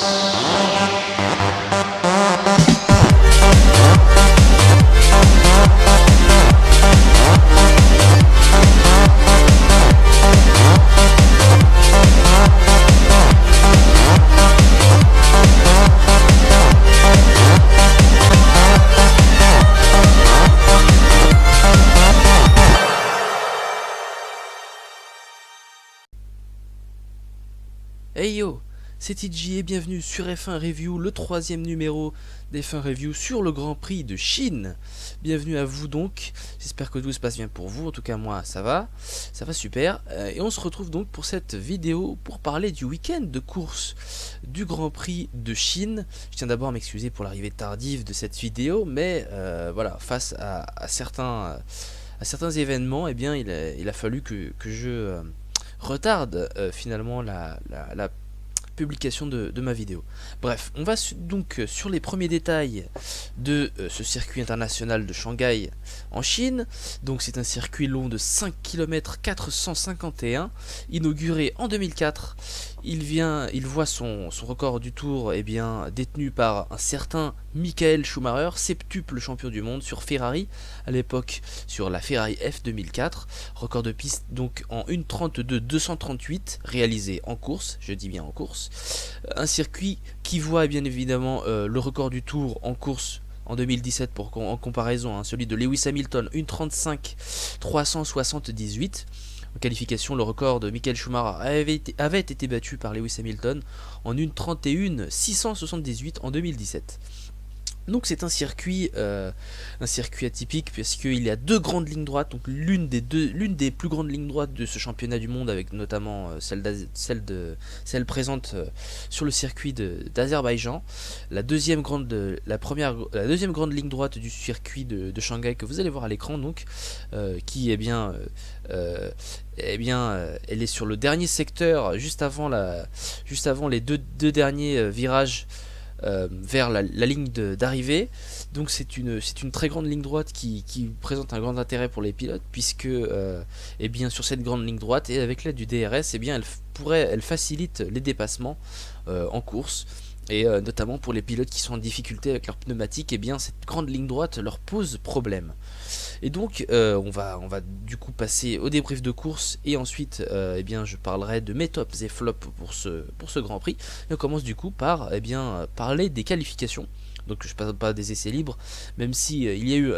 Hey yo, c'est TJ et bienvenue sur F1 Review, le troisième numéro des F1 Review sur le Grand Prix de Chine. Bienvenue à vous donc, j'espère que tout se passe bien pour vous, en tout cas moi ça va super. Et on se retrouve donc pour cette vidéo pour parler du week-end de course du Grand Prix de Chine. Je tiens d'abord à m'excuser pour l'arrivée tardive de cette vidéo, mais voilà, face à certains événements, eh bien il a fallu que je retarde finalement la publication de ma vidéo. Bref, on va donc sur les premiers détails de ce circuit international de Shanghai en Chine. Donc c'est un circuit long de 5 km 451, inauguré en 2004. Il voit son record du tour détenu par un certain Michael Schumacher, septuple champion du monde sur Ferrari, à l'époque sur la Ferrari F 2004. Record de piste donc en 1:32.238 réalisé en course, je dis bien en course. Un circuit qui voit bien évidemment le record du tour en course en 2017 en comparaison, celui de Lewis Hamilton, 1:35.378. En qualification, le record de Michael Schumacher avait été battu par Lewis Hamilton en 1:31.678 en 2017. Donc c'est un circuit atypique puisqu'il y a deux grandes lignes droites, donc l'une des plus grandes lignes droites de ce championnat du monde, avec notamment celle présente sur le circuit d'Azerbaïdjan. La deuxième grande ligne droite du circuit de Shanghai que vous allez voir à l'écran, donc qui elle est sur le dernier secteur, juste avant les deux derniers virages vers la ligne d'arrivée. Donc c'est une très grande ligne droite qui présente un grand intérêt pour les pilotes, puisque sur cette grande ligne droite et avec l'aide du DRS, elle facilite les dépassements en course. Et notamment pour les pilotes qui sont en difficulté avec leurs pneumatiques, cette grande ligne droite leur pose problème. Et donc on va du coup passer au débrief de course, et ensuite je parlerai de mes tops et flops pour ce Grand Prix. Et on commence du coup par parler des qualifications. Donc je ne parle pas des essais libres, même si il y a eu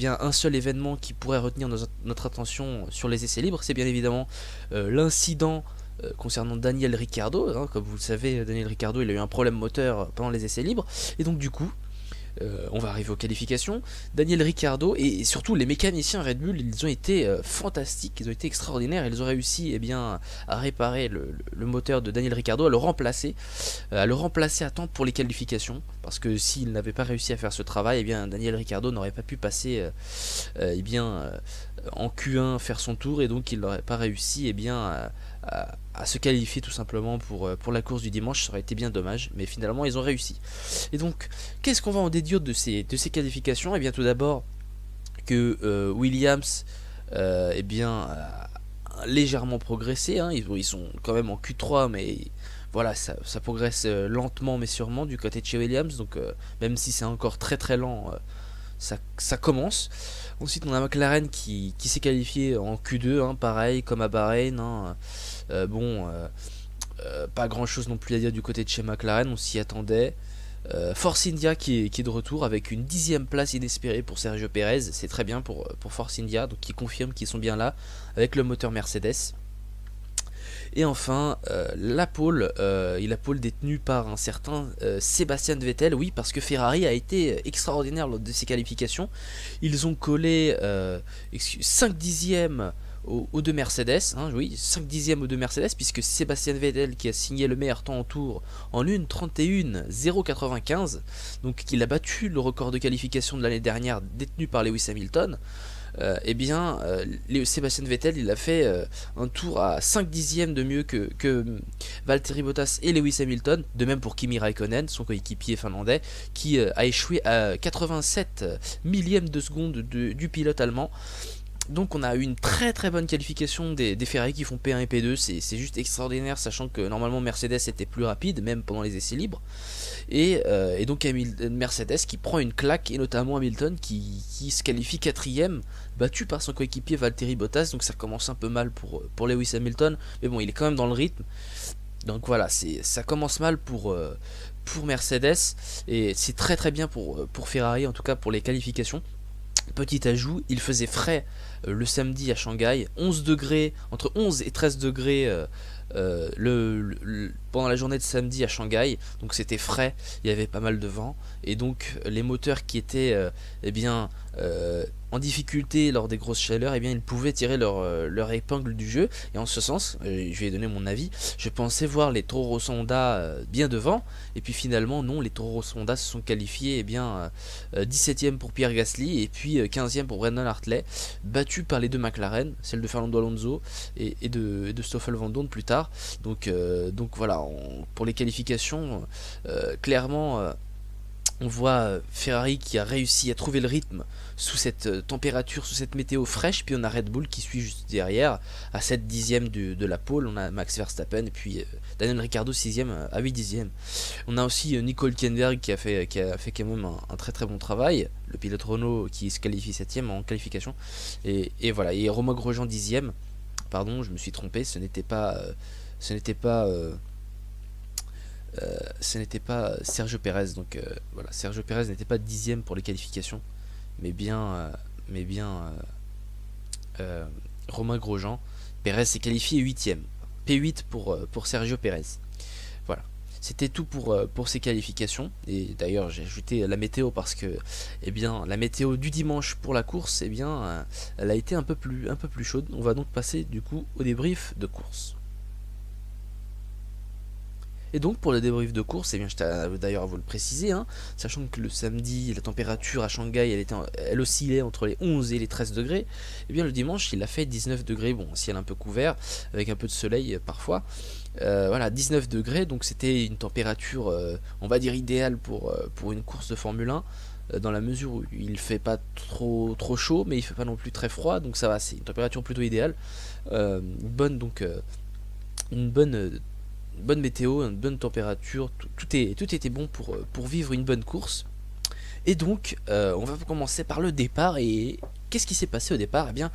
un seul événement qui pourrait retenir notre attention sur les essais libres. C'est bien évidemment l'incident concernant Daniel Ricciardo. Comme vous le savez, Daniel Ricciardo, il a eu un problème moteur pendant les essais libres, et donc du coup on va arriver aux qualifications. Daniel Ricciardo et surtout les mécaniciens Red Bull, ils ont été fantastiques, ils ont été extraordinaires. Ils ont réussi à réparer le moteur de Daniel Ricciardo, à le remplacer à temps pour les qualifications, parce que s'il n'avait pas réussi à faire ce travail, Daniel Ricciardo n'aurait pas pu passer en Q1 faire son tour, et donc il n'aurait pas réussi à se qualifier tout simplement pour la course du dimanche. Ça aurait été bien dommage, mais finalement ils ont réussi. Et donc qu'est-ce qu'on va en déduire de ces qualifications? Tout d'abord que Williams a légèrement progressé, ils sont quand même en Q3, mais voilà, ça progresse lentement mais sûrement du côté de chez Williams. Donc même si c'est encore très très lent, ça commence. Ensuite on a McLaren qui s'est qualifié en Q2, pareil comme à Bahreïn. Pas grand chose non plus à dire du côté de chez McLaren, on s'y attendait. Force India qui est de retour avec une 10e place inespérée pour Sergio Pérez. C'est très bien pour Force India, donc qui confirme qu'ils sont bien là avec le moteur Mercedes. Et enfin la pole détenue par un certain Sébastien Vettel. Oui, parce que Ferrari a été extraordinaire lors de ses qualifications. Ils ont collé 5 dixièmes aux deux Mercedes, 5 dixièmes aux deux Mercedes, puisque Sébastien Vettel qui a signé le meilleur temps en tour en 1:31.095, donc qu'il a battu le record de qualification de l'année dernière détenu par Lewis Hamilton. Sébastien Vettel, il a fait un tour à 5 dixièmes de mieux que Valtteri Bottas et Lewis Hamilton. De même pour Kimi Raikkonen, son coéquipier finlandais, qui a échoué à 87 millièmes de seconde du pilote allemand. Donc on a eu une très très bonne qualification des Ferrari qui font P1 et P2, c'est juste extraordinaire, sachant que normalement Mercedes était plus rapide, même pendant les essais libres. Et donc Mercedes qui prend une claque, et notamment Hamilton qui se qualifie quatrième, battu par son coéquipier Valtteri Bottas. Donc ça commence un peu mal pour Lewis Hamilton, mais bon, il est quand même dans le rythme. Donc voilà, ça commence mal pour Mercedes, et c'est très très bien pour Ferrari, en tout cas pour les qualifications. Petit ajout, il faisait frais le samedi à Shanghai, 11 degrés, entre 11 et 13 degrés pendant la journée de samedi à Shanghai, donc c'était frais, il y avait pas mal de vent, et donc les moteurs qui étaient eh bien, en difficulté lors des grosses chaleurs, eh bien, ils pouvaient tirer leur épingle du jeu, et en ce sens, je vais donner mon avis, je pensais voir les Toro Rosso Honda bien devant, et puis finalement non, les Toro Rosso Honda se sont qualifiés eh bien, 17ème pour Pierre Gasly, et puis 15ème pour Brendan Hartley, battu par les deux McLaren, celle de Fernando Alonso et de Stoffel Vandoorne plus tard. Donc voilà, pour les qualifications, clairement, on voit Ferrari qui a réussi à trouver le rythme sous cette température, sous cette météo fraîche. Puis on a Red Bull qui suit juste derrière à 7 dixièmes de la pole. On a Max Verstappen et puis Daniel Ricciardo 6ème à 8 dixièmes. On a aussi Nico Hülkenberg qui a fait quand même un très très bon travail. Le pilote Renault qui se qualifie 7ème en qualification. Et voilà, et Romain Grosjean 10ème. Pardon, je me suis trompé, ce n'était pas Sergio Pérez. Donc voilà, Sergio Pérez n'était pas 10ème pour les qualifications, mais bien Romain Grosjean. Pérez s'est qualifié 8ème, P8 pour Sergio Pérez. Voilà, c'était tout pour ces qualifications. Et d'ailleurs j'ai ajouté la météo parce que eh bien, la météo du dimanche pour la course, eh bien, elle a été un peu plus chaude. On va donc passer du coup au débrief de course. Et donc pour le débrief de course, eh bien, je tiens d'ailleurs à vous le préciser, hein, sachant que le samedi, la température à Shanghai, elle oscillait entre les 11 et les 13 degrés, et bien le dimanche, il a fait 19 degrés, bon, ciel un peu couvert, avec un peu de soleil parfois, voilà, 19 degrés, donc c'était une température, on va dire, idéale pour une course de Formule 1, dans la mesure où il fait pas trop chaud, mais il fait pas non plus très froid, donc ça va, c'est une température plutôt idéale, une bonne météo, une bonne température, tout était bon pour vivre une bonne course. Et donc on va commencer par le départ. Et qu'est-ce qui s'est passé au départ? Eh bien,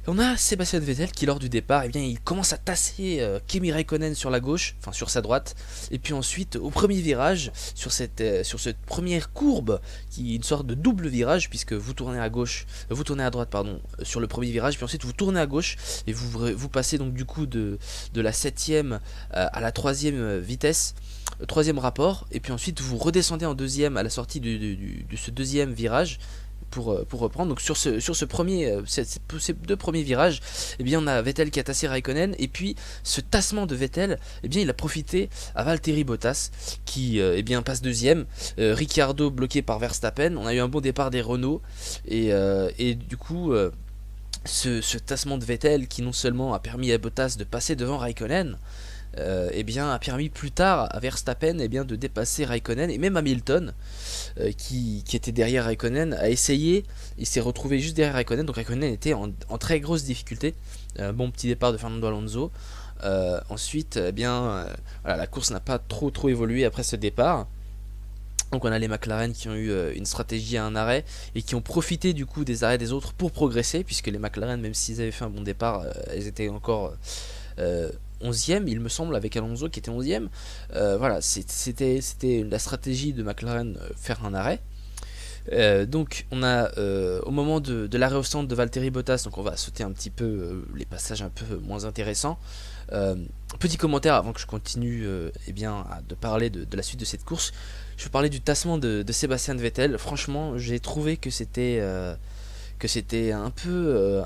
on a Sébastien Vettel qui, lors du départ, eh bien, il commence à tasser Kimi Raikkonen sur la gauche, enfin sur sa droite, et puis ensuite au premier virage, sur cette première courbe, qui est une sorte de double virage, puisque vous tournez à droite, pardon, sur le premier virage, puis ensuite vous tournez à gauche, et vous passez donc du coup de la 7ème à la 3ème vitesse, troisième rapport, et puis ensuite vous redescendez en deuxième à la sortie de ce deuxième virage, pour reprendre. Donc sur ces deux premiers virages, eh bien, on a Vettel qui a tassé Raikkonen, et puis ce tassement de Vettel, eh bien, il a profité à Valtteri Bottas qui eh bien, passe deuxième, Ricciardo bloqué par Verstappen. On a eu un bon départ des Renault, et du coup ce tassement de Vettel qui non seulement a permis à Bottas de passer devant Raikkonen, eh bien, a permis plus tard à Verstappen eh bien, de dépasser Raikkonen, et même Hamilton qui était derrière Raikkonen a essayé, il s'est retrouvé juste derrière Raikkonen, donc Raikkonen était en très grosse difficulté. Bon petit départ de Fernando Alonso. Ensuite eh bien, voilà, la course n'a pas trop évolué après ce départ. Donc on a les McLaren qui ont eu une stratégie à un arrêt et qui ont profité du coup des arrêts des autres pour progresser, puisque les McLaren, même s'ils avaient fait un bon départ, elles étaient encore 11ème, il me semble, avec Alonso qui était 11ème. Voilà, c'était la stratégie de McLaren, faire un arrêt. Donc on a au moment de l'arrêt au stand de Valtteri Bottas, donc on va sauter un petit peu les passages un peu moins intéressants. Petit commentaire avant que je continue eh bien, de parler de la suite de cette course. Je vais parler du tassement de Sébastien Vettel. Franchement, j'ai trouvé que c'était un peu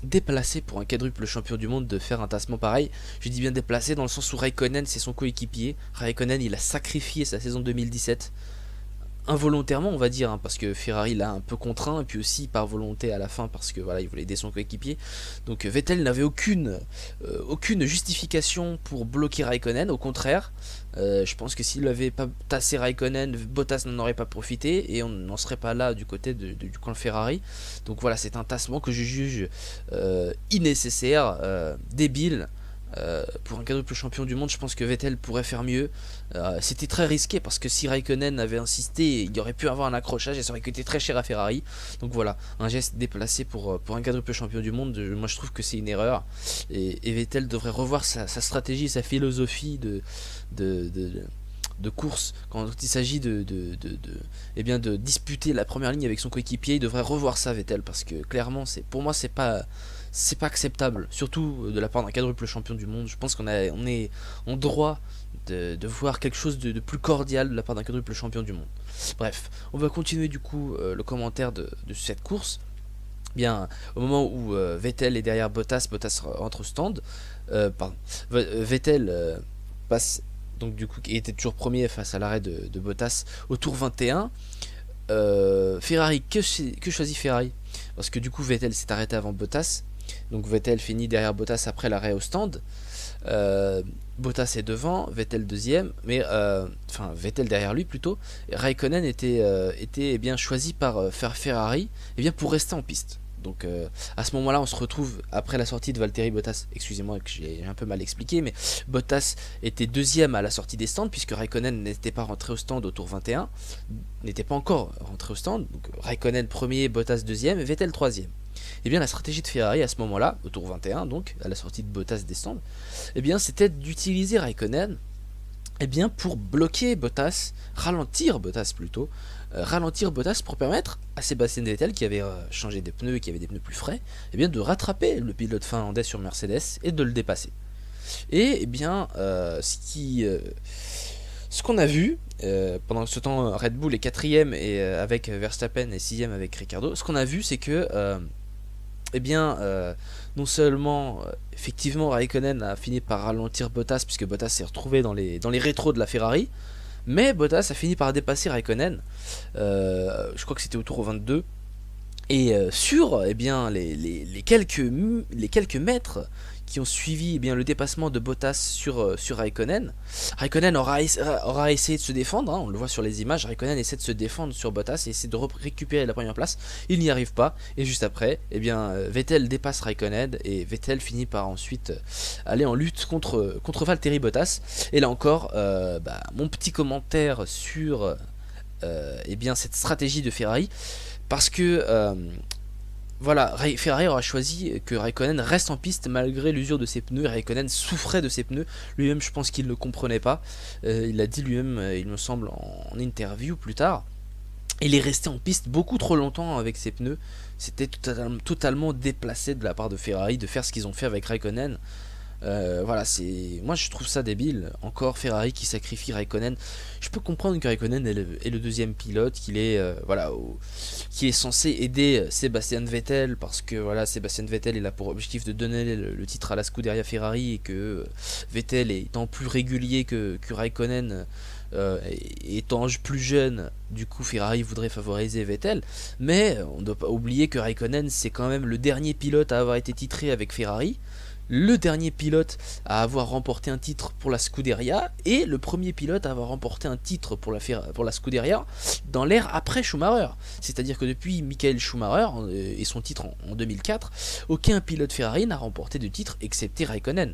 déplacé pour un quadruple champion du monde de faire un tassement pareil. Je dis bien déplacé dans le sens où Raikkonen, c'est son coéquipier. Raikkonen, il a sacrifié sa saison 2017 involontairement on va dire, hein, parce que Ferrari l'a un peu contraint, et puis aussi par volonté à la fin, parce que voilà, il voulait aider son coéquipier. Donc Vettel n'avait aucune justification pour bloquer Raikkonen, au contraire. Je pense que s'il n'avait pas tassé Raikkonen, Bottas n'en aurait pas profité, et on n'en serait pas là du côté du camp Ferrari. Donc voilà, c'est un tassement que je juge innécessaire, débile. Pour un quadruple champion du monde, je pense que Vettel pourrait faire mieux. C'était très risqué parce que si Raikkonen avait insisté, il aurait pu avoir un accrochage et ça aurait coûté très cher à Ferrari. Donc voilà, un geste déplacé pour un quadruple champion du monde, moi je trouve que c'est une erreur. Et Vettel devrait revoir sa stratégie, sa philosophie de, de, de course quand il s'agit de disputer la première ligne avec son coéquipier. Il devrait revoir ça, Vettel, parce que clairement, pour moi, c'est pas acceptable, surtout de la part d'un quadruple champion du monde. Je pense on est en droit de voir quelque chose de plus cordial de la part d'un quadruple champion du monde. Bref, on va continuer du coup le commentaire de cette course. Bien, au moment où Vettel est derrière Bottas, Bottas rentre au stand. Vettel passe, donc du coup, il était toujours premier face à l'arrêt de Bottas au tour 21. Ferrari, que choisit Ferrari? Parce que du coup Vettel s'est arrêté avant Bottas. Donc Vettel finit derrière Bottas après l'arrêt au stand. Bottas est devant, Vettel deuxième, mais Vettel derrière lui plutôt. Et Raikkonen était bien choisi par Ferrari, et bien pour rester en piste. Donc à ce moment-là, on se retrouve après la sortie de Valtteri Bottas. Excusez-moi que j'ai un peu mal expliqué, mais Bottas était deuxième à la sortie des stands puisque Raikkonen n'était pas rentré au stand au tour 21, n'était pas encore rentré au stand. Donc Raikkonen premier, Bottas deuxième, et Vettel troisième. Et bien la stratégie de Ferrari à ce moment-là, au tour 21, donc à la sortie de Bottas des stands, et bien c'était d'utiliser Raikkonen pour bloquer Bottas, ralentir Bottas plutôt, ralentir Bottas pour permettre à Sébastien Vettel, qui avait changé des pneus et qui avait des pneus plus frais, de rattraper le pilote finlandais sur Mercedes et de le dépasser. Et ce qu'on a vu pendant ce temps, Red Bull est quatrième et avec Verstappen et sixième avec Ricciardo. Ce qu'on a vu, c'est que non seulement effectivement Raikkonen a fini par ralentir Bottas puisque Bottas s'est retrouvé dans les rétros de la Ferrari, mais Bottas a fini par dépasser Raikkonen. Je crois que c'était au tour 22. Et sur les quelques mètres qui ont suivi le dépassement de Bottas sur Raikkonen, Raikkonen aura essayé de se défendre, hein, on le voit sur les images. Raikkonen essaie de se défendre sur Bottas et essaie de récupérer la première place. Il n'y arrive pas, et juste après, Vettel dépasse Raikkonen et Vettel finit par ensuite aller en lutte contre Valtteri Bottas. Et là encore, mon petit commentaire sur cette stratégie de Ferrari, parce que Ferrari aura choisi que Raikkonen reste en piste malgré l'usure de ses pneus. Raikkonen souffrait de ses pneus, lui-même je pense qu'il ne le comprenait pas. Il l'a dit lui-même, il me semble, en interview plus tard. Il est resté en piste beaucoup trop longtemps avec ses pneus. C'était totalement déplacé de la part de Ferrari de faire ce qu'ils ont fait avec Raikkonen. Moi je trouve ça débile. Encore Ferrari qui sacrifie Raikkonen. Je peux comprendre que Raikkonen est le deuxième pilote, qui est censé aider Sébastien Vettel, parce que Sébastien Vettel il a pour objectif de donner le titre à la Scuderia Ferrari, et que Vettel étant plus régulier que Raikkonen, étant plus jeune, du coup Ferrari voudrait favoriser Vettel. Mais on ne doit pas oublier que Raikkonen c'est quand même le dernier pilote à avoir été titré avec Ferrari, le dernier pilote à avoir remporté un titre pour la Scuderia, et le premier pilote à avoir remporté un titre pour la Scuderia dans l'ère après Schumacher. C'est-à-dire que depuis Michael Schumacher et son titre en 2004, aucun pilote Ferrari n'a remporté de titre excepté Raikkonen.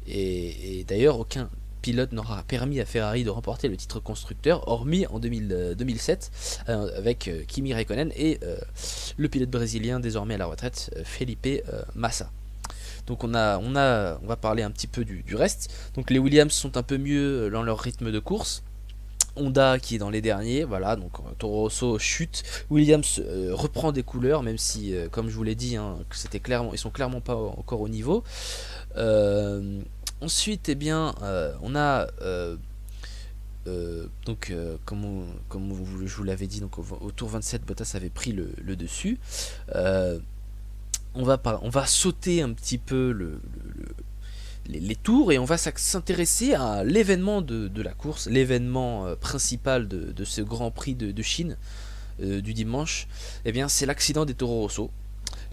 Et d'ailleurs, aucun pilote n'aura permis à Ferrari de remporter le titre constructeur, hormis en 2007 avec Kimi Raikkonen et le pilote brésilien désormais à la retraite, Felipe Massa. Donc on va parler un petit peu du reste. Donc les Williams sont un peu mieux dans leur rythme de course. Honda qui est dans les derniers, donc Toro Rosso chute, Williams reprend des couleurs, même si comme je vous l'ai dit, hein, ils sont clairement pas encore au niveau. Ensuite, on a comme je vous l'avais dit, donc au tour 27, Bottas avait pris le dessus. On va sauter un petit peu les tours, et on va s'intéresser à l'événement de la course, l'événement principal de ce Grand Prix de Chine du dimanche. Et bien c'est l'accident des Toro Rosso.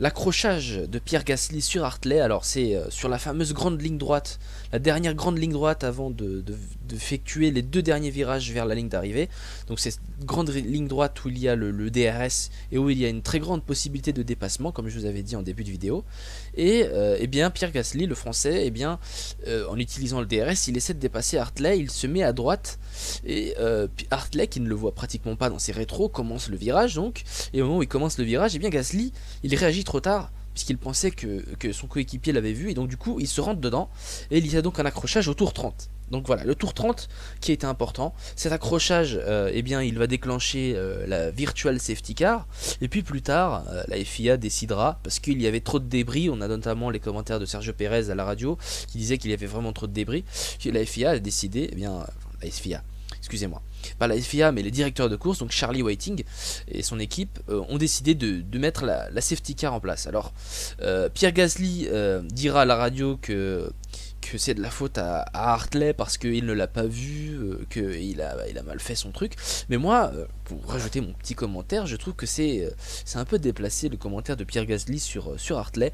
L'accrochage de Pierre Gasly sur Hartley, alors c'est sur la fameuse grande ligne droite, la dernière grande ligne droite avant d'effectuer les 2 derniers virages vers la ligne d'arrivée. Donc c'est cette grande ligne droite où il y a le DRS et où il y a une très grande possibilité de dépassement, comme je vous avais dit en début de vidéo. Et bien Pierre Gasly, le français, en utilisant le DRS, il essaie de dépasser Hartley, il se met à droite, et Hartley, qui ne le voit pratiquement pas dans ses rétros, commence le virage donc, et au moment où il commence le virage, et bien Gasly, il réagit trop tard, puisqu'il pensait que son coéquipier l'avait vu, et donc du coup il se rentre dedans, et il y a donc un accrochage au tour 30. Donc voilà, le tour 30 qui a été important. Cet accrochage, il va déclencher la virtual safety car, et puis plus tard, la FIA décidera, parce qu'il y avait trop de débris, on a notamment les commentaires de Sergio Pérez à la radio, qui disait qu'il y avait vraiment trop de débris, que la FIA a décidé, la FIA, excusez-moi, pas la FIA mais les directeurs de course, donc Charlie Whiting et son équipe, ont décidé de mettre la safety car en place. Alors Pierre Gasly dira à la radio que c'est de la faute à Hartley parce qu'il ne l'a pas vu, qu'il a mal fait son truc. Mais moi, pour rajouter mon petit commentaire, je trouve que c'est un peu déplacé le commentaire de Pierre Gasly sur Hartley.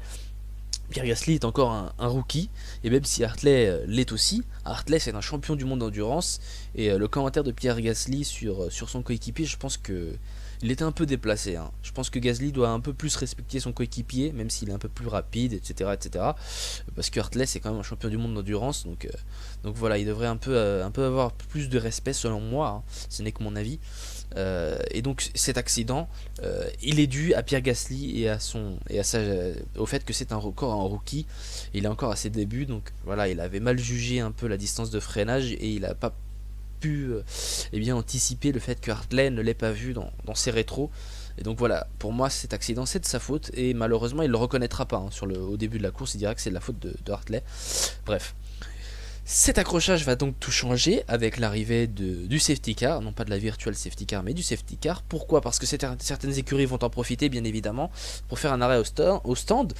Pierre Gasly est encore un rookie, et même si Hartley l'est aussi, Hartley c'est un champion du monde d'endurance, et le commentaire de Pierre Gasly sur son coéquipier, je pense que il était un peu déplacé. Je pense que Gasly doit un peu plus respecter son coéquipier, même s'il est un peu plus rapide, etc. Parce que Hartley c'est quand même un champion du monde d'endurance, donc voilà, il devrait un peu avoir plus de respect selon moi, ce n'est que mon avis. Et donc cet accident, il est dû à Pierre Gasly et au fait que c'est encore un rookie, il est encore à ses débuts, donc voilà, il avait mal jugé un peu la distance de freinage et il n'a pas pu anticiper le fait que Hartley ne l'ait pas vu dans ses rétros. Et donc voilà, pour moi cet accident c'est de sa faute, et malheureusement il le reconnaîtra pas au début de la course, il dira que c'est de la faute de Hartley. Bref, cet accrochage va donc tout changer avec l'arrivée du safety car, non pas de la virtual safety car mais du safety car. Pourquoi? Parce que certaines écuries vont en profiter bien évidemment pour faire un arrêt au stand.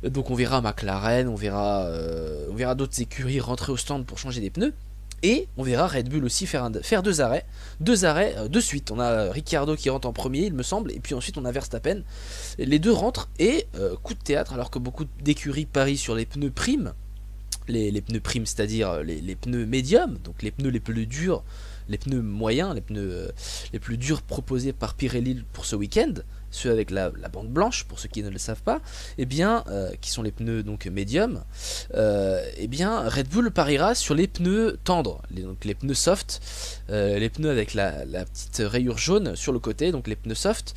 Donc on verra McLaren, on verra d'autres écuries rentrer au stand pour changer des pneus. Et on verra Red Bull aussi faire 2 arrêts de suite. On a Ricciardo qui rentre en premier, il me semble, et puis ensuite on a Verstappen. Les deux rentrent, et coup de théâtre, alors que beaucoup d'écuries parient sur les pneus primes, les pneus primes, c'est-à-dire les pneus médiums, donc les pneus les plus durs, les pneus moyens, les pneus les plus durs proposés par Pirelli pour ce week-end, ceux avec la bande blanche pour ceux qui ne le savent pas, qui sont les pneus donc médiums, Red Bull pariera sur les pneus tendres, donc les pneus soft, les pneus avec la petite rayure jaune sur le côté, donc les pneus soft.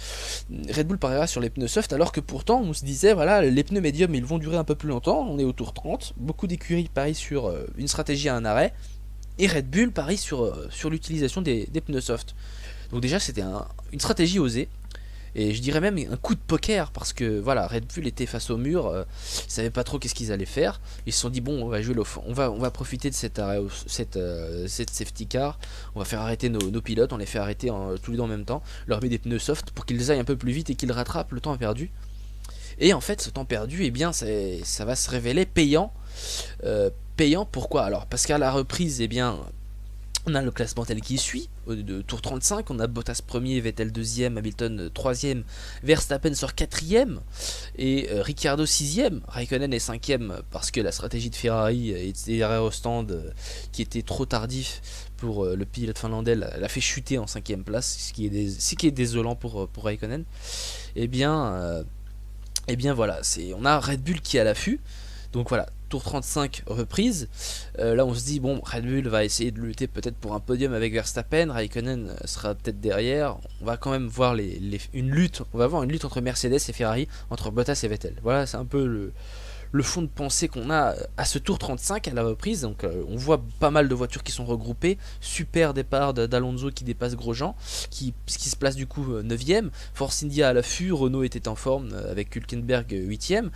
Red Bull pariera sur les pneus soft, alors que pourtant on se disait voilà, les pneus médiums ils vont durer un peu plus longtemps, on est au tour 30, beaucoup d'écuries parient sur une stratégie à un arrêt, et Red Bull parie sur l'utilisation des pneus soft. Donc déjà c'était une stratégie osée, et je dirais même un coup de poker, parce que voilà, Red Bull était face au mur, ils savaient pas trop qu'est-ce qu'ils allaient faire, ils se sont dit bon, on va jouer on va profiter de cet arrêt, cette safety car, on va faire arrêter nos pilotes, on les fait arrêter tous les deux en même temps, leur met des pneus soft pour qu'ils aillent un peu plus vite et qu'ils rattrapent le temps perdu. Et en fait ce temps perdu, ça va se révéler payant. Pourquoi? Alors parce qu'à la reprise, on a le classement tel qui suit, de tour 35, on a Bottas 1er, Vettel 2e, Hamilton 3e, Verstappen sort 4e, et Ricciardo 6e, Raikkonen est 5e, parce que la stratégie de Ferrari et arrêt au stand qui était trop tardif pour le pilote finlandais l'a fait chuter en 5e place, ce qui est désolant pour Raikkonen. Voilà, on a Red Bull qui est à l'affût. Donc voilà, tour 35 reprise. Là on se dit bon, Red Bull va essayer de lutter peut-être pour un podium avec Verstappen, Raikkonen sera peut-être derrière. On va quand même voir une lutte entre Mercedes et Ferrari, entre Bottas et Vettel. Voilà, c'est un peu le fond de pensée qu'on a à ce tour 35 à la reprise. Donc on voit pas mal de voitures qui sont regroupées, super départ d'Alonso qui dépasse Grosjean, qui se place du coup 9ème, Force India à l'affût, Renault était en forme avec Hülkenberg 8ème.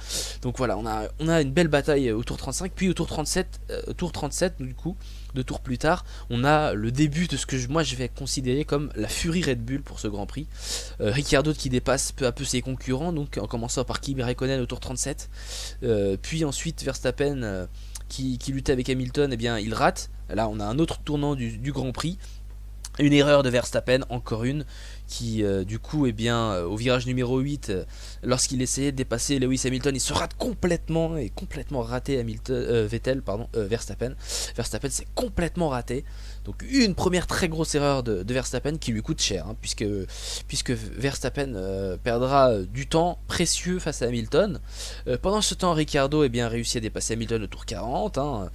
Donc voilà, on a une belle bataille au tour 35, puis au tour 37 du coup, 2 tours plus tard, on a le début de ce que moi je vais considérer comme la furie Red Bull pour ce Grand Prix. Ricciardo qui dépasse peu à peu ses concurrents, donc en commençant par Kimi Raikkonen au tour 37, puis ensuite Verstappen qui luttait avec Hamilton, eh bien il rate. Là on a un autre tournant du Grand Prix. Une erreur de Verstappen, encore une, qui du coup, eh bien, au virage numéro 8, lorsqu'il essayait de dépasser Lewis Hamilton, il se rate complètement, et complètement raté Verstappen. Verstappen s'est complètement raté. Donc une première très grosse erreur de Verstappen qui lui coûte cher, hein, puisque Verstappen perdra du temps précieux face à Hamilton. Pendant ce temps, Ricciardo eh bien, réussit à dépasser Hamilton au tour 40. Hein.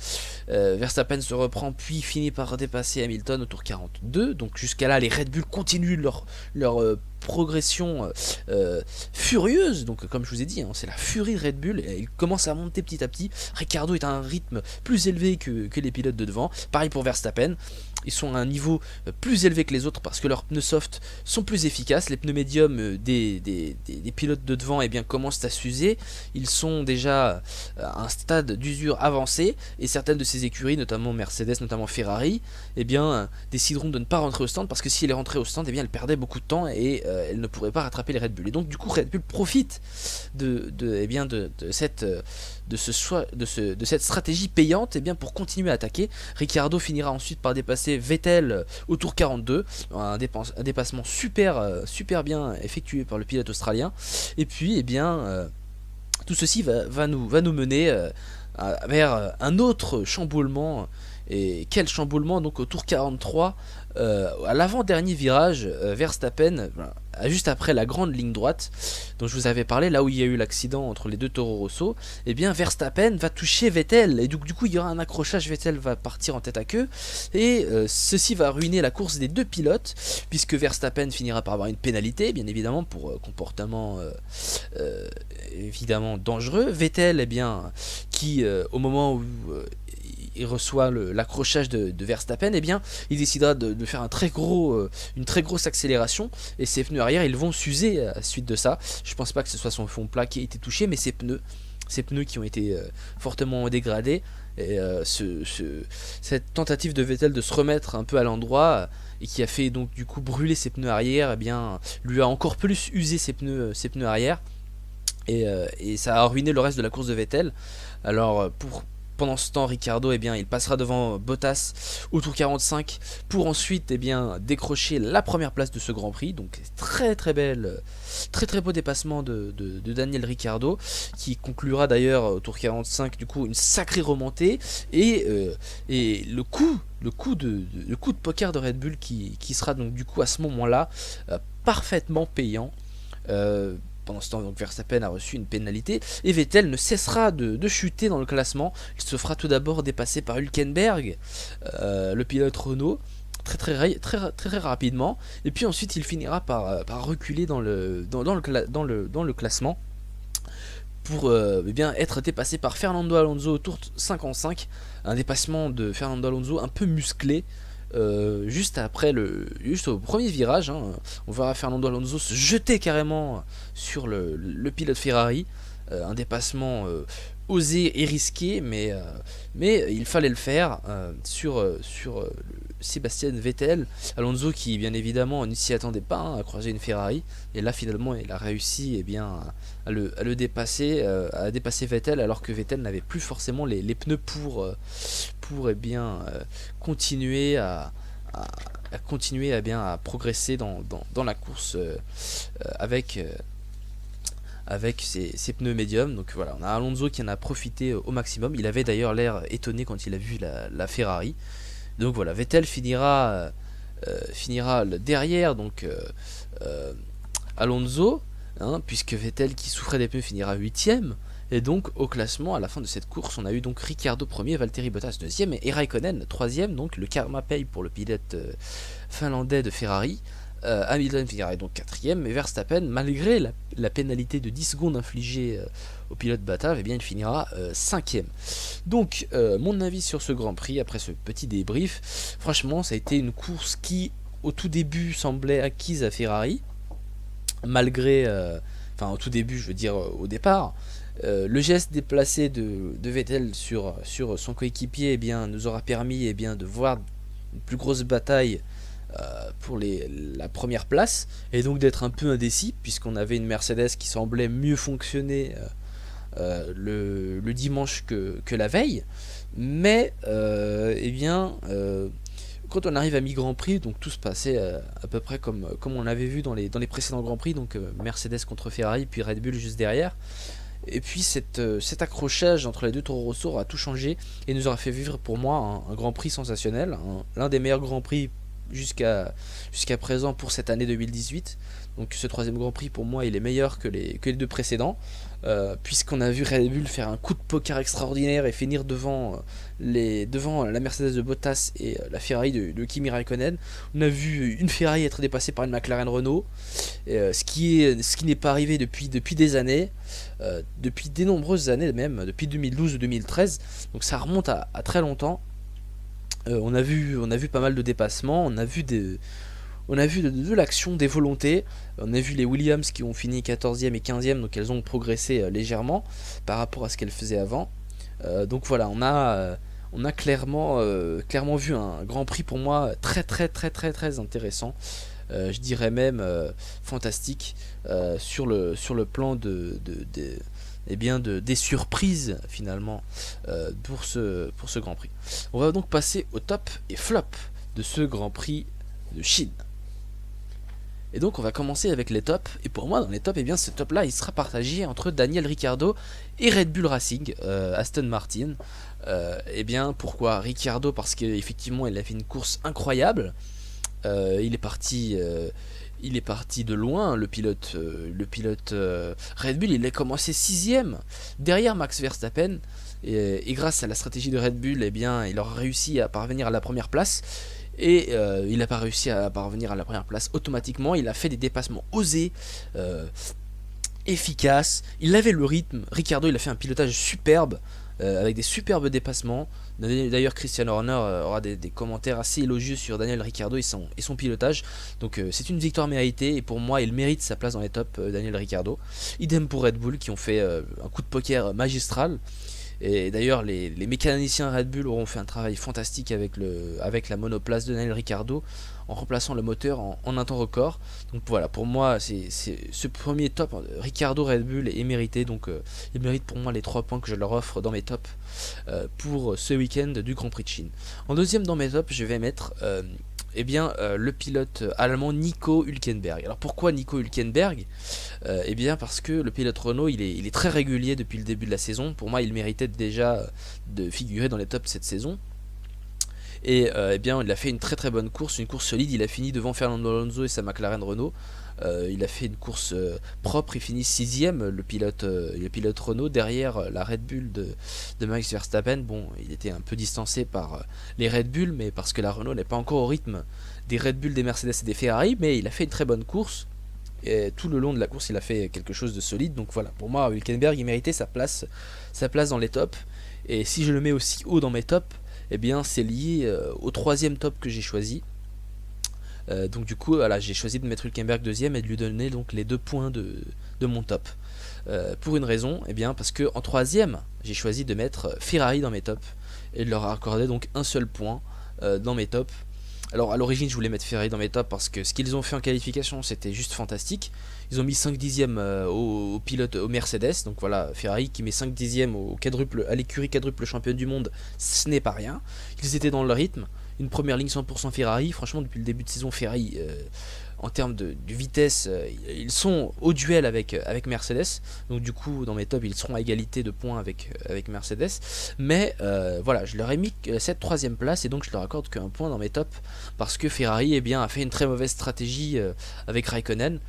Verstappen se reprend puis finit par dépasser Hamilton au tour 42. Donc jusqu'à là, les Red Bull continuent leur progression furieuse. Donc comme je vous ai dit, hein, c'est la furie de Red Bull. Et il commence à monter petit à petit. Ricciardo est à un rythme plus élevé que les pilotes de devant. Pareil pour Verstappen. Ils sont à un niveau plus élevé que les autres parce que leurs pneus soft sont plus efficaces. Les pneus médiums des pilotes de devant eh bien, commencent à s'user. Ils sont déjà à un stade d'usure avancé et certaines de ces écuries, notamment Mercedes, notamment Ferrari, eh bien, décideront de ne pas rentrer au stand parce que si elles rentraient au stand, eh bien, elles perdaient beaucoup de temps et elles ne pourraient pas rattraper les Red Bull. Et donc du coup Red Bull profite de cette stratégie payante eh bien, pour continuer à attaquer. Ricciardo finira ensuite par dépasser Vettel au tour 42, un dépassement super bien effectué par le pilote australien. Et puis eh bien, tout ceci va nous mener vers un autre chamboulement. Et quel chamboulement, donc au tour 43, à l'avant-dernier virage, Verstappen, juste après la grande ligne droite dont je vous avais parlé, là où il y a eu l'accident entre les deux Toro Rosso, et bien Verstappen va toucher Vettel, et du coup il y aura un accrochage, Vettel va partir en tête à queue, et ceci va ruiner la course des deux pilotes, puisque Verstappen finira par avoir une pénalité, bien évidemment, pour comportement évidemment dangereux. Vettel, eh bien, qui au moment où il reçoit l'accrochage de Verstappen, eh bien, il décidera de faire une très grosse accélération et ses pneus arrière ils vont s'user à la suite de ça. Je pense pas que ce soit son fond plat qui a été touché, mais ses pneus qui ont été fortement dégradés. Et cette tentative de Vettel de se remettre un peu à l'endroit et qui a fait donc du coup brûler ses pneus arrière, eh bien, lui a encore plus usé ses pneus arrière et ça a ruiné le reste de la course de Vettel. Alors pendant ce temps, Ricciardo, eh bien, il passera devant Bottas au tour 45 pour ensuite eh bien, décrocher la première place de ce Grand Prix. Donc très beau dépassement de Daniel Ricciardo qui conclura d'ailleurs au tour 45 du coup une sacrée remontée et le coup de poker de Red Bull qui sera donc du coup à ce moment-là parfaitement payant. Pendant ce temps, donc, Verstappen a reçu une pénalité et Vettel ne cessera de chuter dans le classement. Il se fera tout d'abord dépasser par Hülkenberg, le pilote Renault, très rapidement. Et puis ensuite, il finira par reculer dans le classement pour bien être dépassé par Fernando Alonso au tour 55. Un dépassement de Fernando Alonso un peu musclé. Juste au premier virage, hein, on verra Fernando Alonso se jeter carrément sur le pilote Ferrari, un dépassement osé et risqué, mais il fallait le faire sur Sébastien Vettel. Alonso qui bien évidemment ne s'y attendait pas, hein, à croiser une Ferrari, et là finalement il a réussi eh bien, à le dépasser, à dépasser Vettel, alors que Vettel n'avait plus forcément les pneus pour eh bien, continuer à progresser dans la course avec ses pneus médiums. Donc voilà, on a Alonso qui en a profité au maximum. Il avait d'ailleurs l'air étonné quand il a vu la Ferrari. Donc voilà, Vettel finira derrière donc Alonso, hein, puisque Vettel qui souffrait des pneus finira 8ème. Et donc au classement à la fin de cette course, on a eu donc Ricciardo 1er, Valtteri Bottas 2ème et Raikkonen 3ème. Donc le karma paye pour le pilote finlandais de Ferrari. Hamilton finira donc 4ème, et Verstappen, malgré la pénalité de 10 secondes infligée au pilote batave, eh bien, il finira 5ème. Donc mon avis sur ce Grand Prix, après ce petit débrief, franchement ça a été une course qui au tout début semblait acquise à Ferrari, malgré, au tout début je veux dire au départ, le geste déplacé de Vettel sur son coéquipier eh bien, nous aura permis eh bien, de voir une plus grosse bataille pour la première place, et donc d'être un peu indécis puisqu'on avait une Mercedes qui semblait mieux fonctionner le dimanche que la veille. Mais quand on arrive à mi-Grand Prix, donc tout se passait à peu près comme on l'avait vu dans les précédents Grands Prix, donc Mercedes contre Ferrari, puis Red Bull juste derrière. Et puis cet accrochage entre les deux Toro Rosso aura tout changé et nous aura fait vivre pour moi un Grand Prix sensationnel, l'un des meilleurs Grands Prix jusqu'à présent pour cette année 2018. Donc ce troisième Grand Prix pour moi il est meilleur que les deux précédents, puisqu'on a vu Red Bull faire un coup de poker extraordinaire et finir devant la Mercedes de Bottas et la Ferrari de Kimi Raikkonen. On a vu une Ferrari être dépassée par une McLaren Renault, ce qui n'est pas arrivé depuis des années, depuis de nombreuses années même, depuis 2012 ou 2013, donc ça remonte à très longtemps. On a vu pas mal de dépassements, on a vu de l'action, des volontés. On a vu les Williams qui ont fini 14e et 15e, donc elles ont progressé légèrement par rapport à ce qu'elles faisaient avant. Donc voilà, on a clairement vu un Grand Prix pour moi très très très très très intéressant. Je dirais même fantastique, sur le plan des surprises finalement, pour ce Grand Prix. On va donc passer au top et flop de ce Grand Prix de Chine. Et donc on va commencer avec les tops. Et pour moi dans les tops, ce top là il sera partagé entre Daniel Ricciardo et Red Bull Racing, Aston Martin. Pourquoi Ricciardo? Parce qu'effectivement il a fait une course incroyable. Il est parti de loin, le pilote Red Bull. Il a commencé 6ème derrière Max Verstappen, et grâce à la stratégie de Red Bull, il aura réussi à parvenir à la première place. Et il n'a pas réussi à parvenir à la première place automatiquement. Il a fait des dépassements osés, efficaces. Il avait le rythme. Ricciardo, il a fait un pilotage superbe, avec des superbes dépassements. D'ailleurs, Christian Horner aura des commentaires assez élogieux sur Daniel Ricciardo et son pilotage. Donc c'est une victoire méritée, et pour moi il mérite sa place dans les tops, Daniel Ricciardo. Idem pour Red Bull qui ont fait un coup de poker magistral. Et d'ailleurs les mécaniciens Red Bull auront fait un travail fantastique avec la monoplace de Daniel Ricciardo, en remplaçant le moteur en un temps record. Donc voilà, pour moi c'est ce premier top Ricciardo Red Bull est mérité. Donc il mérite pour moi les 3 points que je leur offre dans mes tops, pour ce week-end du Grand Prix de Chine. En deuxième dans mes tops, je vais mettre le pilote allemand Nico Hülkenberg. Alors pourquoi Nico Hülkenberg? Parce que le pilote Renault il est très régulier depuis le début de la saison. Pour moi il méritait déjà de figurer dans les tops cette saison. Et il a fait une très très bonne course, une course solide. Il a fini devant Fernando Alonso et sa McLaren Renault. Il a fait une course propre, il finit 6ème, le pilote Renault, derrière la Red Bull de Max Verstappen. Bon, il était un peu distancé par les Red Bull, mais parce que la Renault n'est pas encore au rythme des Red Bull, des Mercedes et des Ferrari. Mais il a fait une très bonne course, et tout le long de la course il a fait quelque chose de solide. Donc voilà, pour moi Hülkenberg il méritait sa place dans les tops. Et si je le mets aussi haut dans mes tops, c'est lié au 3ème top que j'ai choisi. Donc du coup voilà, j'ai choisi de mettre Hülkenberg deuxième et de lui donner donc les 2 points de mon top, pour une raison, parce que en 3ème j'ai choisi de mettre Ferrari dans mes tops et de leur accorder donc un seul point dans mes tops. Alors à l'origine je voulais mettre Ferrari dans mes tops parce que ce qu'ils ont fait en qualification c'était juste fantastique. Ils ont mis 5 dixièmes au pilote, au Mercedes. Donc voilà, Ferrari qui met 5 dixièmes à l'écurie quadruple championne du monde, ce n'est pas rien. Ils étaient dans le rythme. Une première ligne 100% Ferrari. Franchement depuis le début de saison, Ferrari en termes de vitesse, ils sont au duel avec Mercedes. Donc du coup dans mes tops ils seront à égalité de points avec Mercedes. Mais voilà, je leur ai mis cette 3ème place, et donc je leur accorde qu'un point dans mes tops parce que Ferrari a fait une très mauvaise stratégie avec Raikkonen.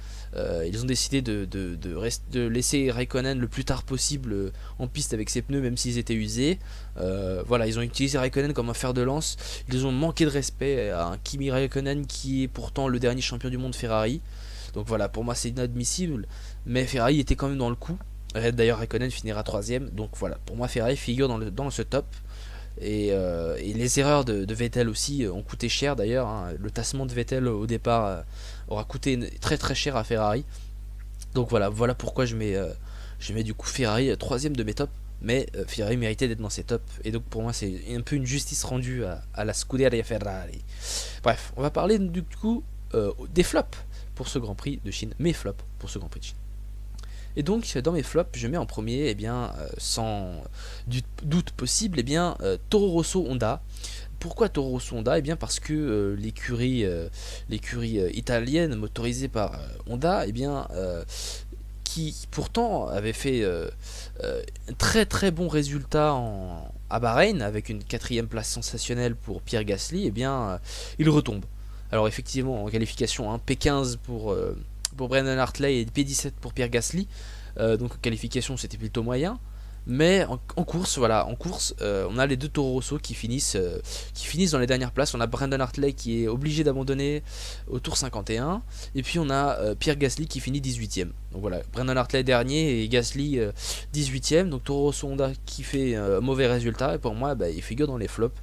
Ils ont décidé de laisser Raikkonen le plus tard possible en piste avec ses pneus, même s'ils étaient usés. Voilà, ils ont utilisé Raikkonen comme un fer de lance. Ils ont manqué de respect à un Kimi Raikkonen qui est pourtant le dernier champion du monde Ferrari. Donc voilà, pour moi c'est inadmissible. Mais Ferrari était quand même dans le coup. D'ailleurs Raikkonen finira 3ème. Donc voilà, pour moi Ferrari figure dans ce top. Et les erreurs de Vettel aussi ont coûté cher d'ailleurs, hein. Le tassement de Vettel au départ aura coûté très très cher à Ferrari. Donc voilà pourquoi je mets du coup Ferrari 3ème de mes tops. Mais Ferrari méritait d'être dans ces tops, et donc pour moi c'est un peu une justice rendue à la Scuderia Ferrari. Bref, on va parler du coup des flops pour ce Grand Prix de Chine, mes flops pour ce Grand Prix de Chine. Et donc dans mes flops, je mets en premier, sans doute possible, Toro Rosso Honda. Pourquoi Toro Rosso Honda? Parce que l'écurie italienne motorisée par Honda, qui pourtant avait fait un très très bon résultat à Bahreïn avec une quatrième place sensationnelle pour Pierre Gasly, il retombe. Alors effectivement en qualification, hein, P15 pour Brendan Hartley et P17 pour Pierre Gasly. Donc en qualification c'était plutôt moyen. Mais en course, on a les deux Toro Rosso qui finissent dans les dernières places. On a Brendan Hartley qui est obligé d'abandonner au tour 51. Et puis on a Pierre Gasly qui finit 18ème. Donc voilà, Brendan Hartley dernier et Gasly 18ème. Donc Toro Rosso Honda qui fait un mauvais résultat. Et pour moi, il figure dans les flops.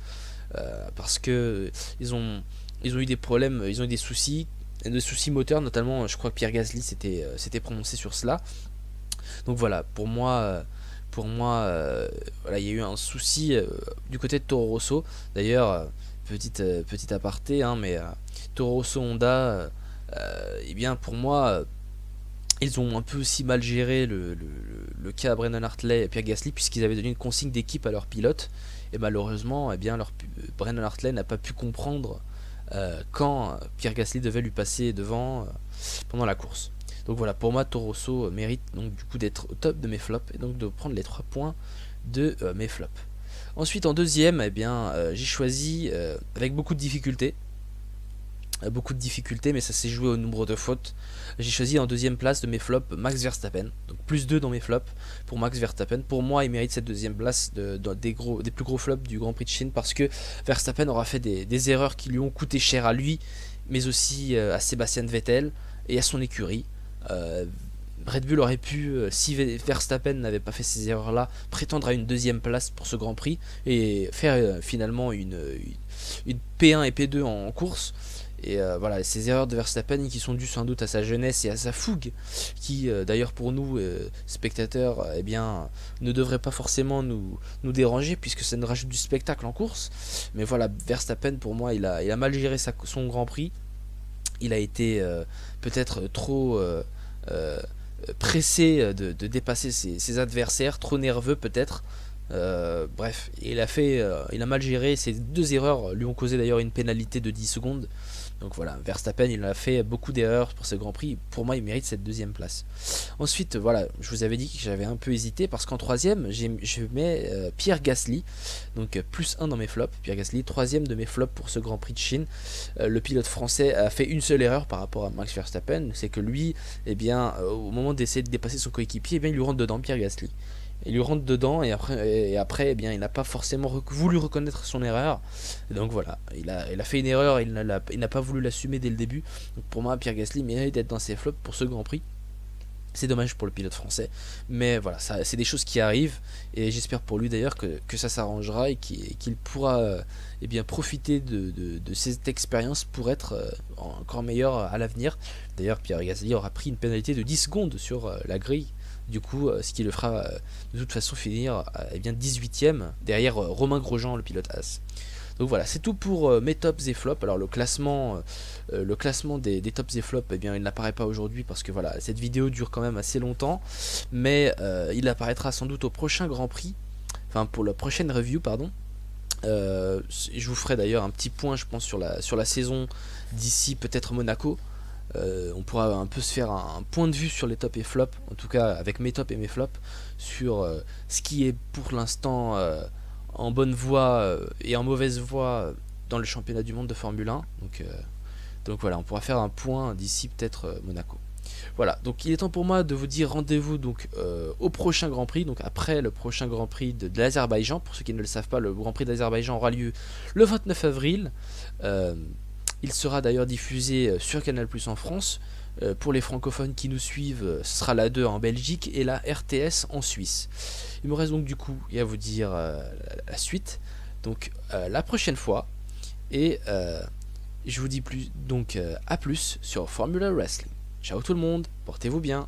Parce que ils ont eu des problèmes, ils ont eu des soucis moteurs, notamment je crois que Pierre Gasly s'était prononcé sur cela. Donc voilà, pour moi, voilà, il y a eu un souci du côté de Toro Rosso. D'ailleurs, petit aparté, hein, Toro Rosso Honda, pour moi, ils ont un peu aussi mal géré le cas Brendan Hartley et Pierre Gasly, puisqu'ils avaient donné une consigne d'équipe à leur pilote. Et malheureusement, Brendan Hartley n'a pas pu comprendre quand Pierre Gasly devait lui passer devant pendant la course. Donc voilà, pour moi Toro Rosso mérite donc du coup d'être au top de mes flops et donc de prendre les 3 points de mes flops. Ensuite en deuxième, j'ai choisi avec beaucoup de difficultés, mais ça s'est joué au nombre de fautes. J'ai choisi en deuxième place de mes flops Max Verstappen, donc plus 2 dans mes flops pour Max Verstappen. Pour moi il mérite cette deuxième place des plus gros flops du Grand Prix de Chine, parce que Verstappen aura fait des erreurs qui lui ont coûté cher à lui, mais aussi à Sébastien Vettel et à son écurie. Red Bull aurait pu, si Verstappen n'avait pas fait ces erreurs là, prétendre à une deuxième place pour ce Grand Prix et faire finalement une P1 et P2 en course. Et voilà, ces erreurs de Verstappen qui sont dues sans doute à sa jeunesse et à sa fougue, qui d'ailleurs pour nous spectateurs ne devrait pas forcément nous déranger, puisque ça nous rajoute du spectacle en course. Mais voilà, Verstappen pour moi il a mal géré son Grand Prix. Il a été peut-être trop pressé de dépasser ses adversaires, trop nerveux peut-être. Bref, il a mal géré. Ces 2 erreurs lui ont causé d'ailleurs une pénalité de 10 secondes. Donc voilà, Verstappen il a fait beaucoup d'erreurs pour ce Grand Prix. Pour moi il mérite cette deuxième place. Ensuite voilà, je vous avais dit que j'avais un peu hésité, parce qu'en troisième je mets Pierre Gasly. Donc plus 1 dans mes flops. Pierre Gasly, troisième de mes flops pour ce Grand Prix de Chine. Le pilote français a fait une seule erreur par rapport à Max Verstappen. C'est que lui, au moment d'essayer de dépasser son coéquipier, il lui rentre dedans, Pierre Gasly. Il lui rentre dedans et après il n'a pas forcément voulu reconnaître son erreur. Et donc voilà, il a fait une erreur, il n'a pas voulu l'assumer dès le début. Donc pour moi Pierre Gasly mérite d'être dans ses flops pour ce Grand Prix. C'est dommage pour le pilote français, mais voilà, c'est des choses qui arrivent, et j'espère pour lui d'ailleurs que ça s'arrangera et qu'il pourra profiter de cette expérience pour être encore meilleur à l'avenir. D'ailleurs Pierre Gasly aura pris une pénalité de 10 secondes sur la grille. Du coup, ce qui le fera de toute façon finir 18ème derrière Romain Grosjean, le pilote As. Donc voilà, c'est tout pour mes tops et flops. Alors le classement des tops et flops, il n'apparaît pas aujourd'hui, parce que voilà, cette vidéo dure quand même assez longtemps, mais il apparaîtra sans doute au prochain Grand Prix, enfin pour la prochaine review, pardon. Je vous ferai d'ailleurs un petit point, je pense, sur la saison d'ici peut-être Monaco. On pourra un peu se faire un point de vue sur les tops et flops, en tout cas avec mes tops et mes flops, sur ce qui est pour l'instant en bonne voie et en mauvaise voie dans le championnat du monde de Formule 1. Donc voilà, on pourra faire un point d'ici peut-être Monaco. Voilà, donc il est temps pour moi de vous dire rendez-vous donc au prochain Grand Prix, donc après le prochain Grand Prix de l'Azerbaïdjan. Pour ceux qui ne le savent pas, le Grand Prix d'Azerbaïdjan aura lieu le 29 avril. Il sera d'ailleurs diffusé sur Canal+ en France. Pour les francophones qui nous suivent, ce sera la 2 en Belgique et la RTS en Suisse. Il me reste donc du coup à vous dire la suite. Donc la prochaine fois. Et je vous dis à plus sur Formula Wrestling. Ciao tout le monde, portez-vous bien.